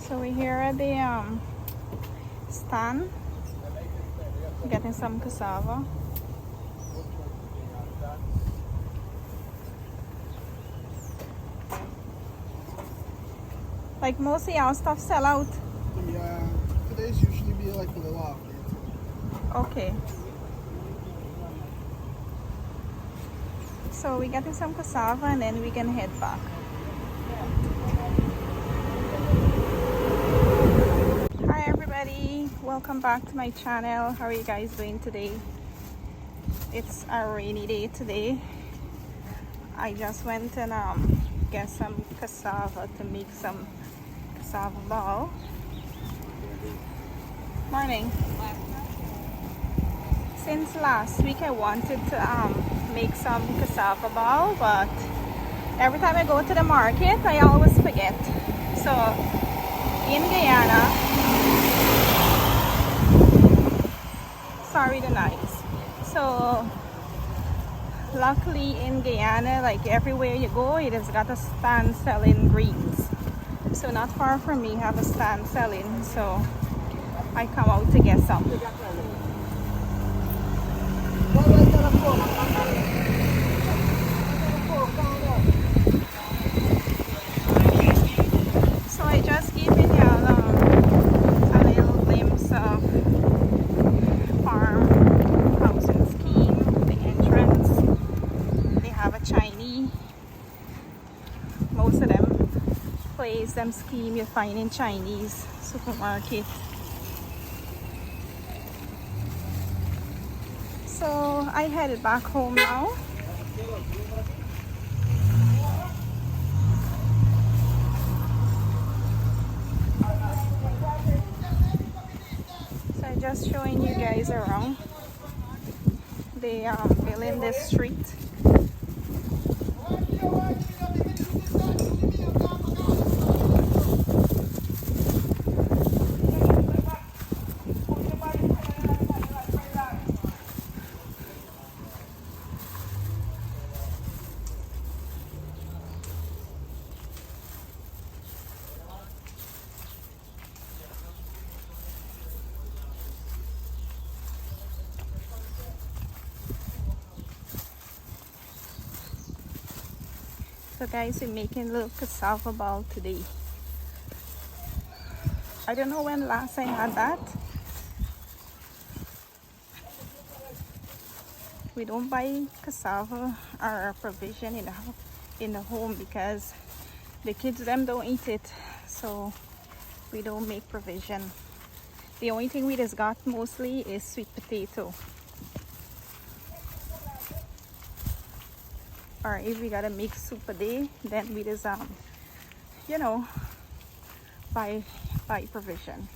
So we're here at the stand, getting some cassava. Like most of y'all stuff sell out. Yeah, today's usually be like a little off. Okay. So we're getting some cassava and then we can head back. Hi everybody, welcome back to my channel. How are you guys doing today? It's a rainy day today. I just went and get some cassava to make some cassava ball. Morning. Since last week I wanted to make some cassava ball, but every time I go to the market I always forget. So in Guyana, sorry the noise. So luckily in Guyana, like everywhere you go, it has got a stand selling greens. So not far from me have a stand selling, so I come out to get some. So I just given y'all a little glimpse of farm housing scheme, the entrance. They have a Chinese. Most of them place them scheme you find in Chinese supermarket. So I headed back home now. So I'm just showing you guys around. They are building this street. So guys, we're making a little cassava ball today. I don't know when last I had that. We don't buy cassava or provision in the home because the kids them don't eat it, so we don't make provision. The only thing we just got mostly is sweet potato. Or if we gotta make soup a day, then we just you know, buy provision.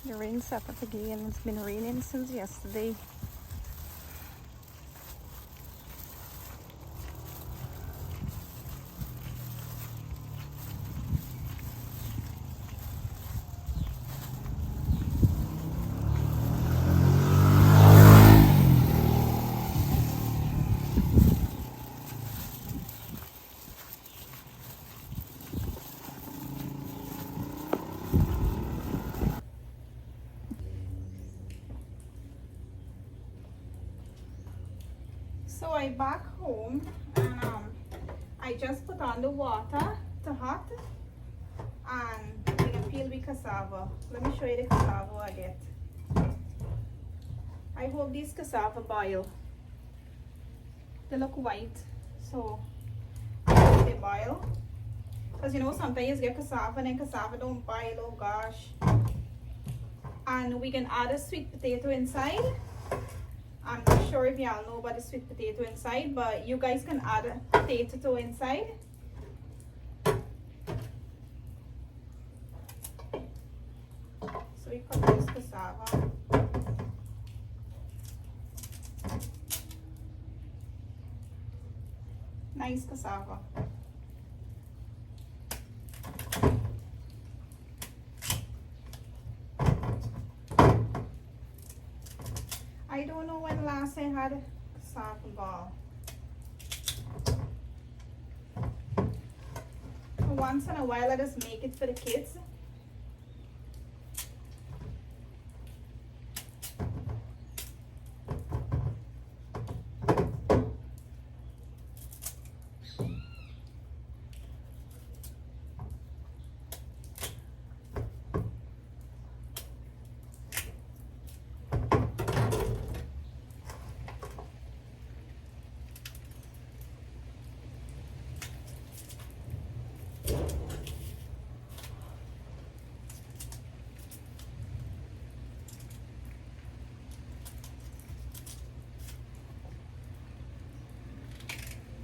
The rain set up again. It's been raining since yesterday. So I back home and I just put on the water to hot and I'm gonna peel the cassava. Let me show you the cassava I get. I hope these cassava boil. They look white, so I hope they boil. Because you know sometimes you get cassava and then cassava don't boil, oh gosh. And we can add a sweet potato inside. I'm not sure if y'all know about the sweet potato inside, but you guys can add a potato inside. So we cut this cassava. Nice cassava. I don't know when last I had cassava ball. Once in a while I just make it for the kids.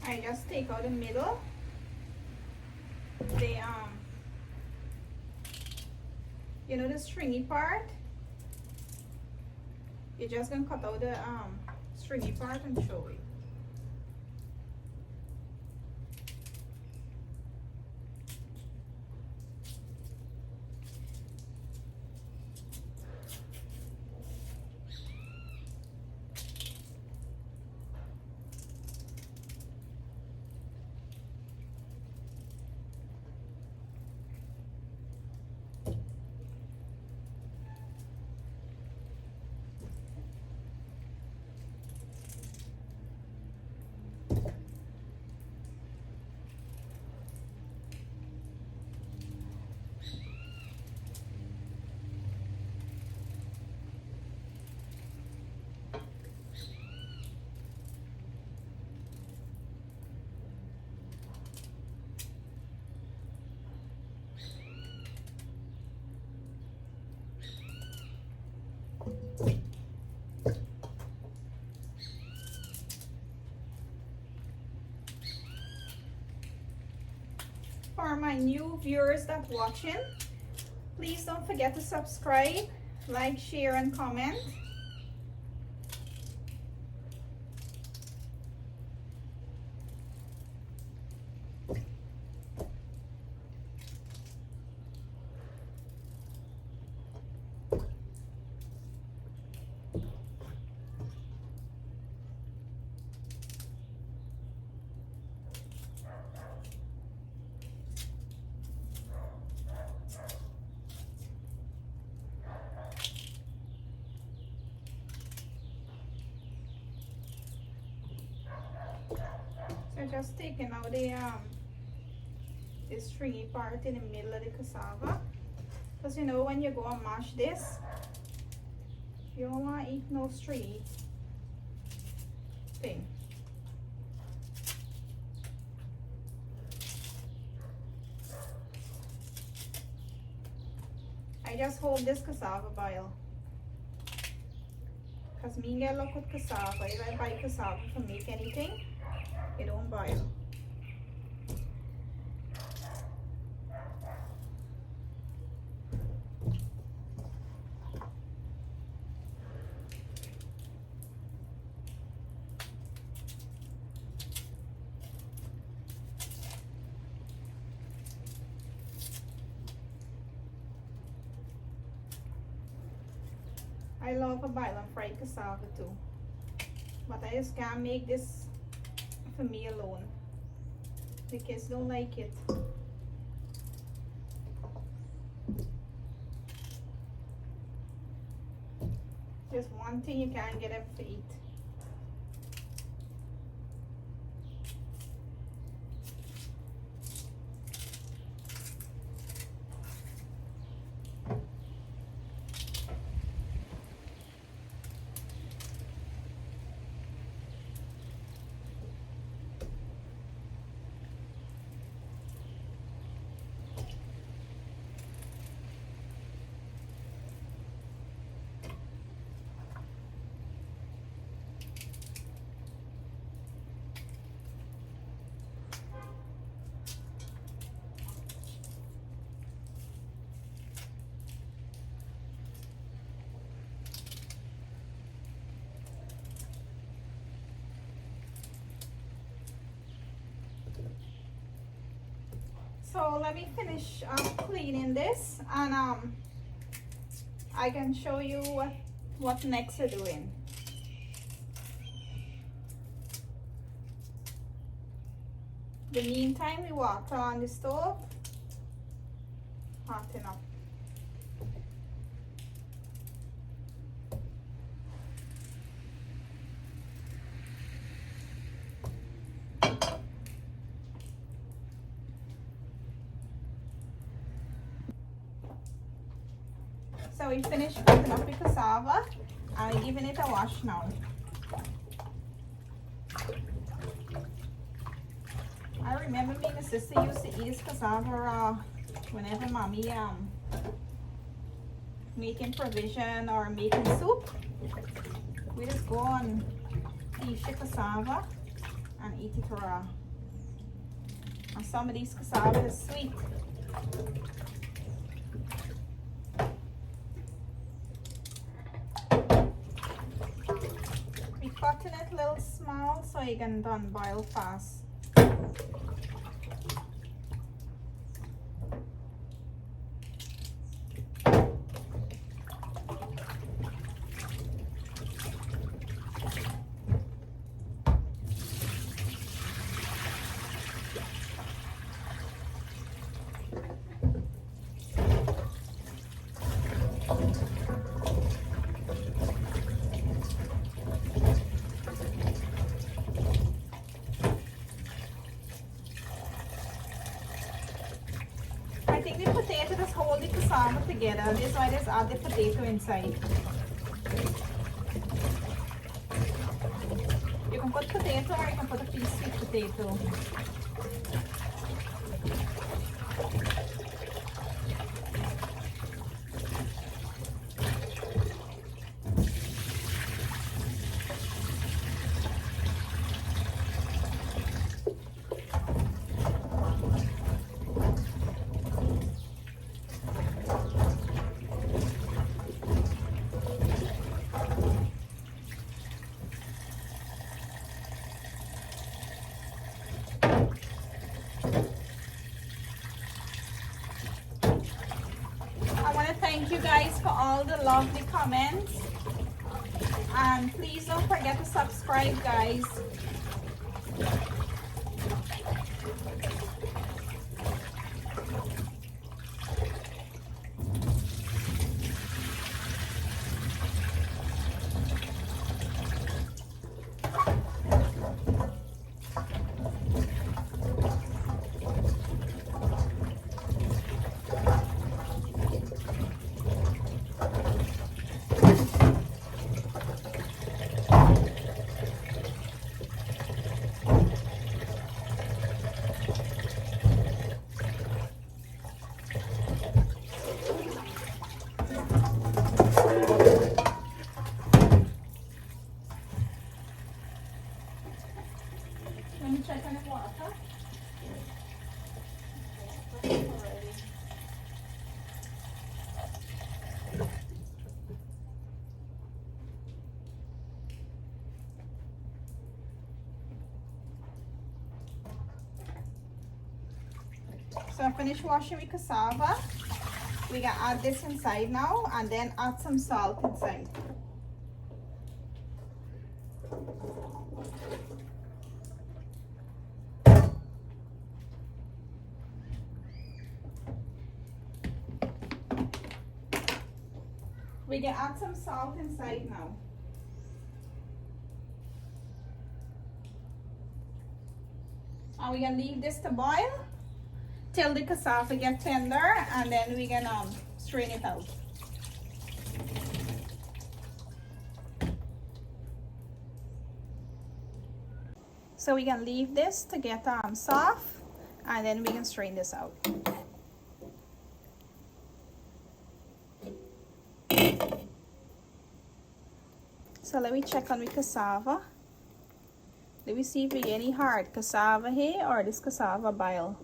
I just take out the middle, the you know, the stringy part. You're just gonna cut out the stringy part and show it. For my new viewers that watching, please don't forget to subscribe, like, share, and comment. So just taking out the stringy part in the middle of the cassava, because you know when you go and mash this, you don't want to eat no stringy thing. I just hold this cassava boil, because me get luck with cassava. If I buy cassava to make anything, it don't boil. I love a boil and fried cassava too, but I just can't make this for me alone. The kids don't like it. Just one thing you can't get them to eat. So let me finish cleaning this, and I can show you what next we're doing. The meantime, we water on the stove, hot enough. So we finished cutting up the cassava and we're giving it a wash now. I remember me and my sister used to eat cassava raw whenever mommy making provision or making soup. We just go and fish the cassava and eat it raw. And some of these cassava is sweet. We cutting it a little small so you can done boil fast. I think the potato just hold the cassava together. That's why I just add the potato inside. You can put potato or you can put a piece of sweet potato. Thank you guys for all the lovely comments, and please don't forget to subscribe, guys. Let me check on the water. So I finished washing with cassava. We can add this inside now and then add some salt inside. We can add some salt inside now. And we can leave this to boil till the cassava get tender, and then we can strain it out. So we can leave this to get soft, and then we can strain this out. So let me check on the cassava. Let me see if we get any hard cassava here or this cassava bile.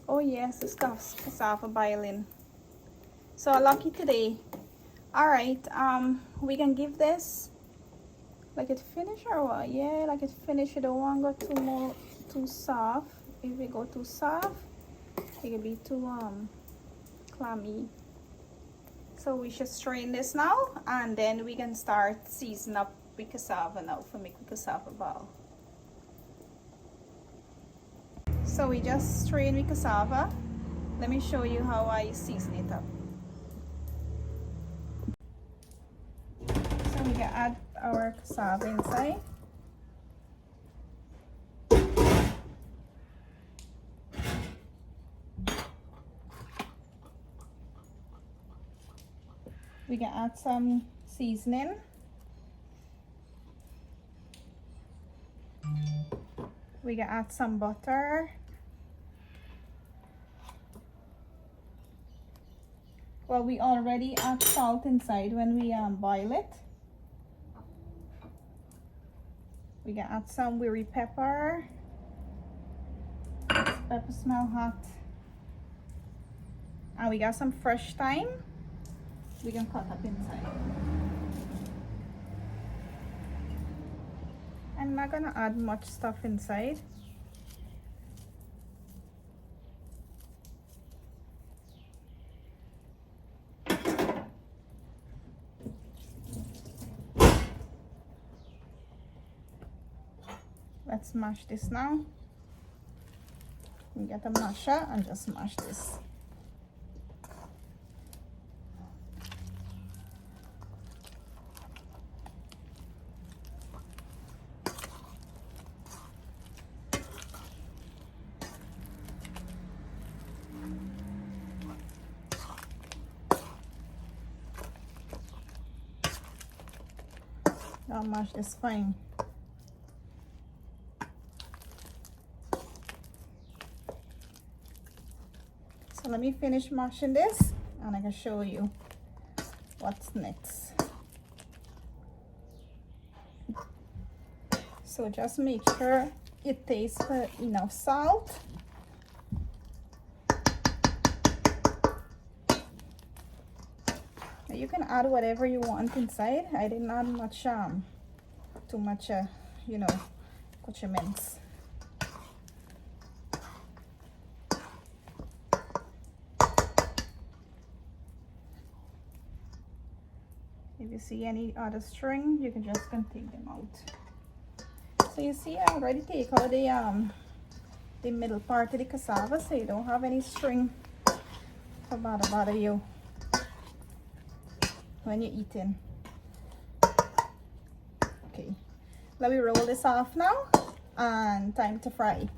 Oh yes, this cassava biling. So lucky today. All right, we can give this like it finish or what? Yeah, like it finish. You don't want to go too soft. If we go too soft, it can be too clammy. So we should strain this now, and then we can start season up with cassava now for making cassava ball. So we just strain with cassava. Let me show you how I season it up. So we can add our cassava inside. We can add some seasoning. We can add some butter. Well, we already add salt inside when we boil it. We can add some wiri pepper. Pepper smell hot. And we got some fresh thyme. We can cut up inside. I'm not gonna add much stuff inside. Let's mash this now. We get a masher and just mash this. Now mash this fine. So let me finish mashing this and I can show you what's next. So just make sure it tastes enough salt. Now you can add whatever you want inside. I didn't add much too much you know, accoutrements. If you see any other string, you can just take them out. So you see, I already take out the middle part of the cassava, so you don't have any string to bother you when you're eating. Okay, let me roll this off now, and time to fry.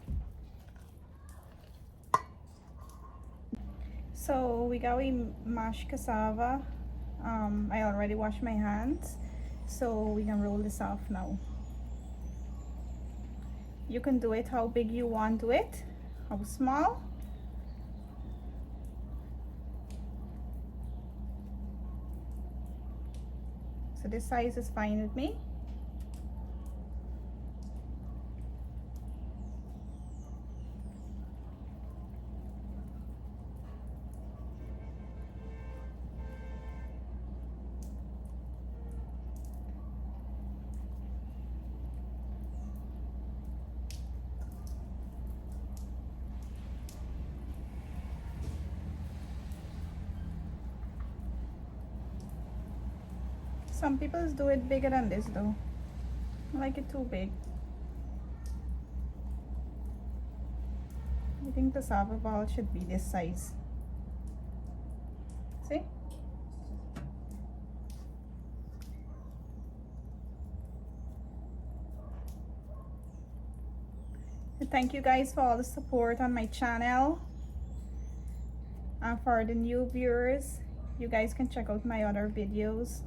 So we got mashed cassava. I already washed my hands, so we can roll this off now. You can do it how big you want to it, how small. So this size is fine with me. Some people do it bigger than this though. I like it too big. I think the cassava ball should be this size. See? And thank you guys for all the support on my channel. And for the new viewers, you guys can check out my other videos.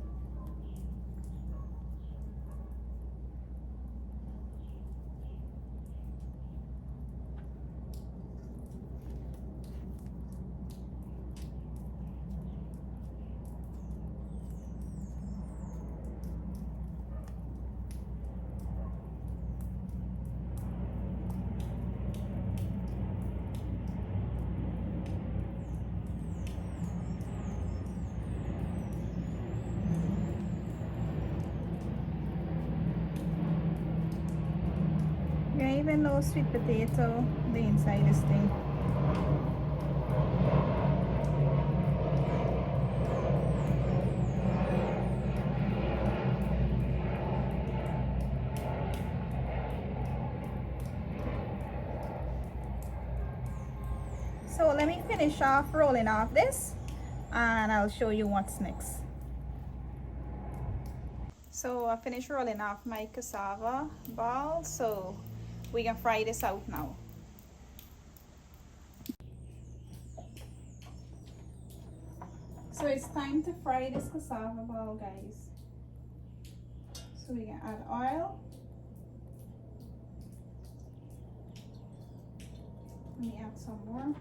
Yeah, even though sweet potato, the inside is thing. So let me finish off rolling off this and I'll show you what's next. So I finished rolling off my cassava ball, so we can fry this out now. So it's time to fry this cassava ball, guys. So we can add oil. Let me add some more.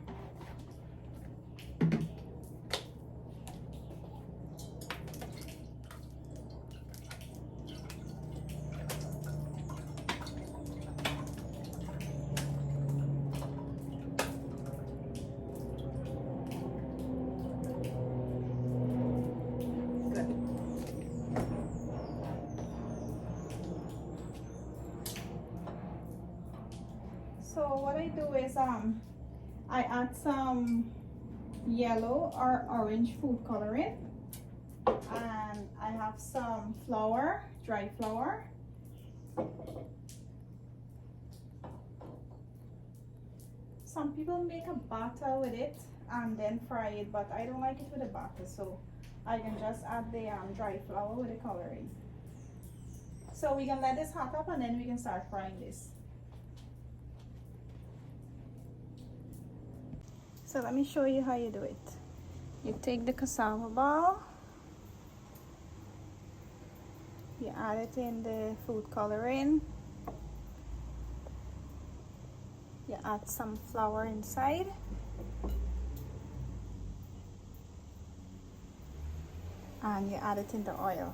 So what I do is I add some yellow or orange food coloring, and I have some flour, dry flour. Some people make a batter with it and then fry it, but I don't like it with a batter, so I can just add the dry flour with the coloring. So we can let this hot up and then we can start frying this. So let me show you how you do it. You take the cassava ball, you add it in the food coloring, you add some flour inside, and you add it in the oil.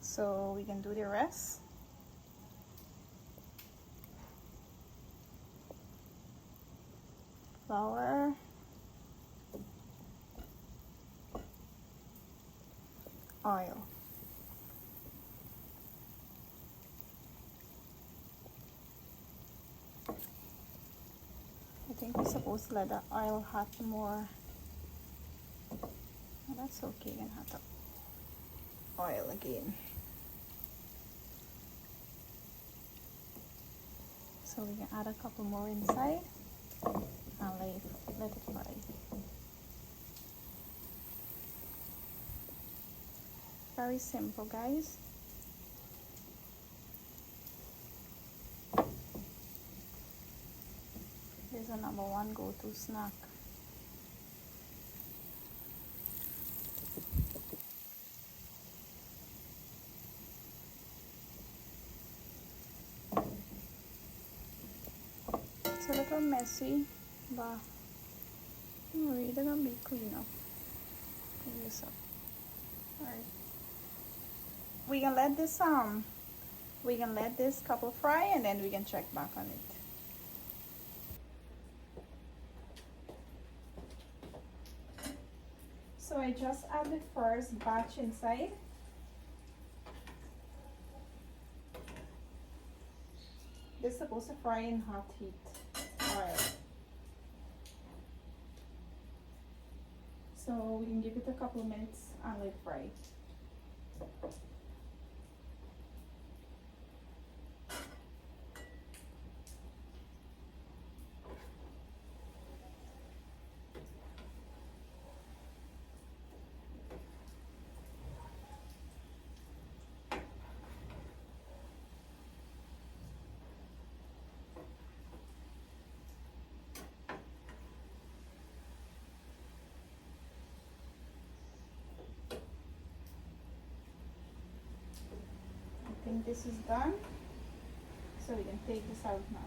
So we can do the rest. Flour, oil. I think we're supposed to let the oil hot more. Oh, that's okay, you can hot up oil again. So we can add a couple more inside and let it fry. Very simple, guys. This is a #1 go-to snack. It's a little messy, but I'm really gonna be clean this up. Alright. We can let this couple fry and then we can check back on it. So I just add the first batch inside. This is supposed to fry in hot heat oil. So we can give it a couple of minutes and let it fry. I think this is done, so we can take this out now.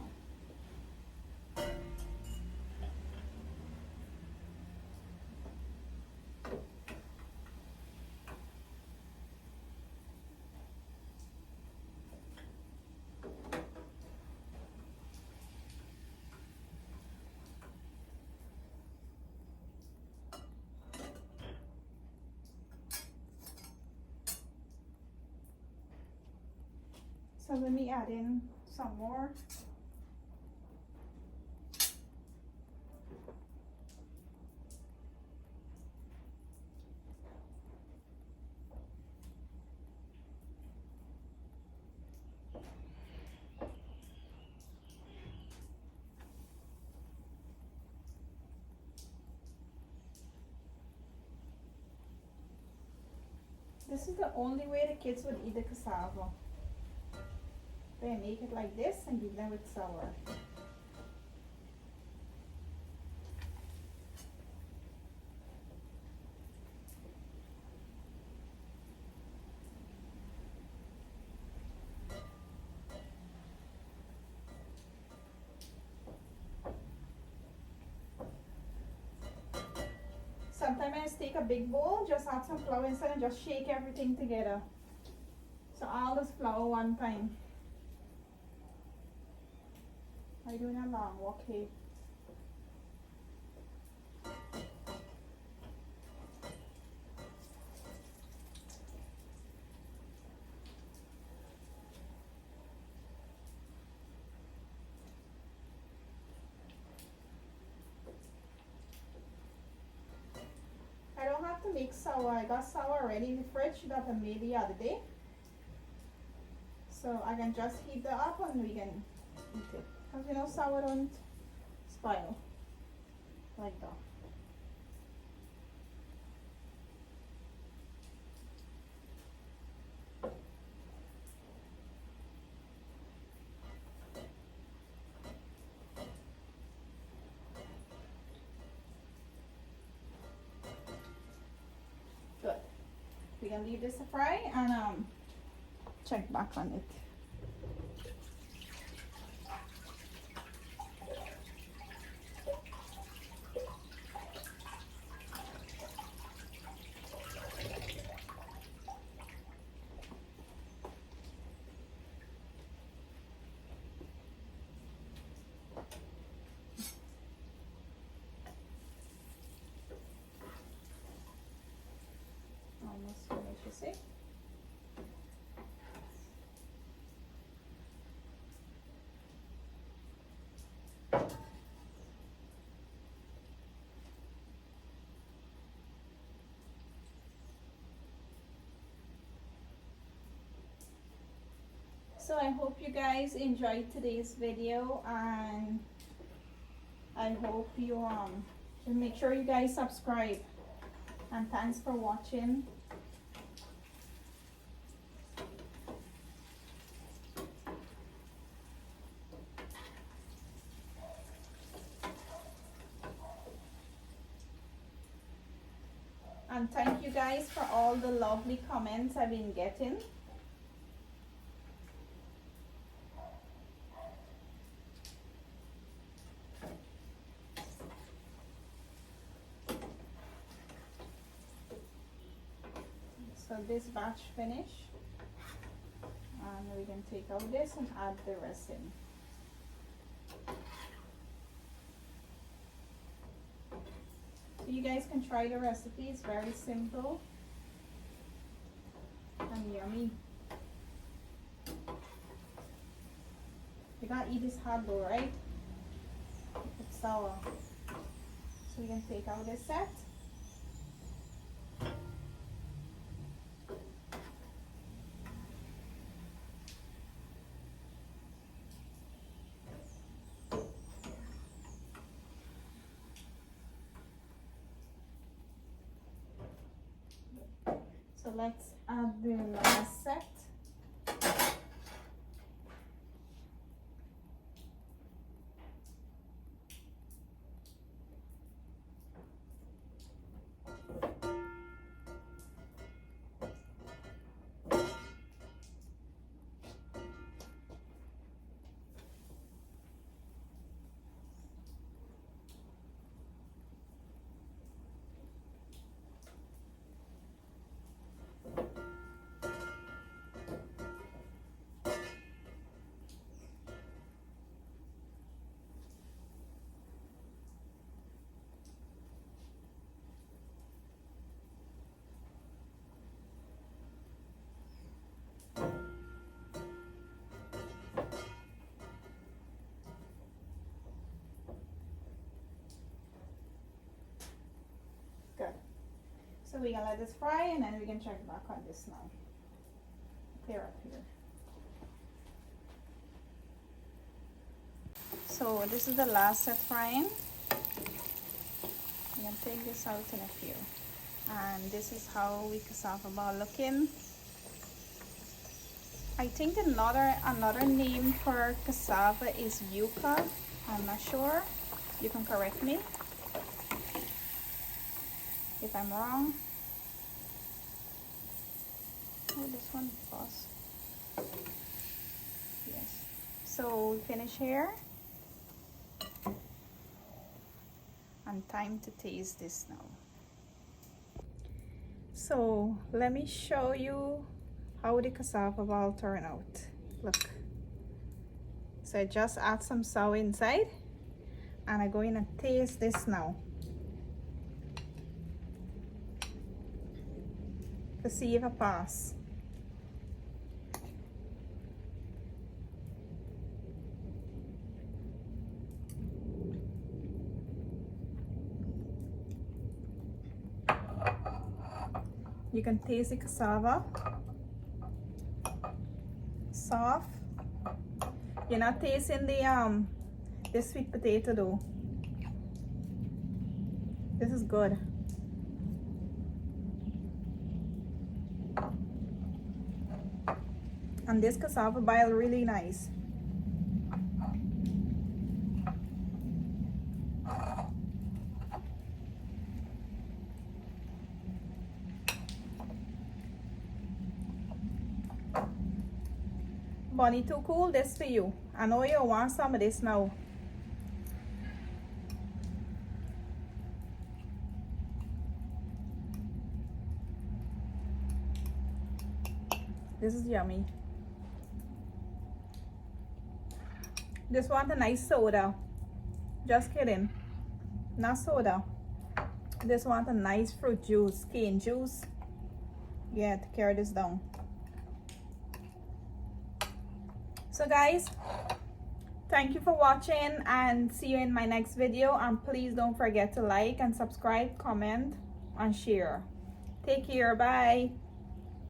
So let me add in some more. This is the only way the kids would eat the cassava. They make it like this and give them with sour. Sometimes I just take a big bowl, just add some flour inside and just shake everything together. So all this flour one time. Are you doing a long walk here? I don't have to make sour. I got sour already in the fridge that I made the other day. So I can just heat that up and we can eat it. Because you know sour don't spoil like that. Good. We can leave this to fry and check back on it. Almost finished, you see? So I hope you guys enjoyed today's video, and I hope you make sure you guys subscribe, and thanks for watching. And thank you guys for all the lovely comments I've been getting. So this batch finish, and we can take out this and add the rest in. So you guys can try the recipe, it's very simple and yummy. You gotta eat this hard though, right? It's sour. So we can take out this set. So let's add the last set. Good. So we're gonna let this fry and then we can check back on this now. Clear up here. So this is the last set frying. I'm gonna take this out in a few. And this is how we cassava ball looking. I think another name for cassava is yuca. I'm not sure. You can correct me if I'm wrong. Oh, this one was. Yes. So we finish here. And time to taste this now. So let me show you how the cassava ball turn out. Look. So I just add some sour inside and I'm going to taste this now to see if I pass. You can taste the cassava, soft. You're not tasting the sweet potato though. This is good. And this cassava ball really nice. Bonnie, too cool, this for you. I know you want some of this now. This is yummy. Just want a nice soda. Just kidding. Not soda. Just want a nice fruit juice, cane juice. Yeah, to carry this down. So guys, thank you for watching and see you in my next video. And please don't forget to like and subscribe, comment and share. Take care. Bye.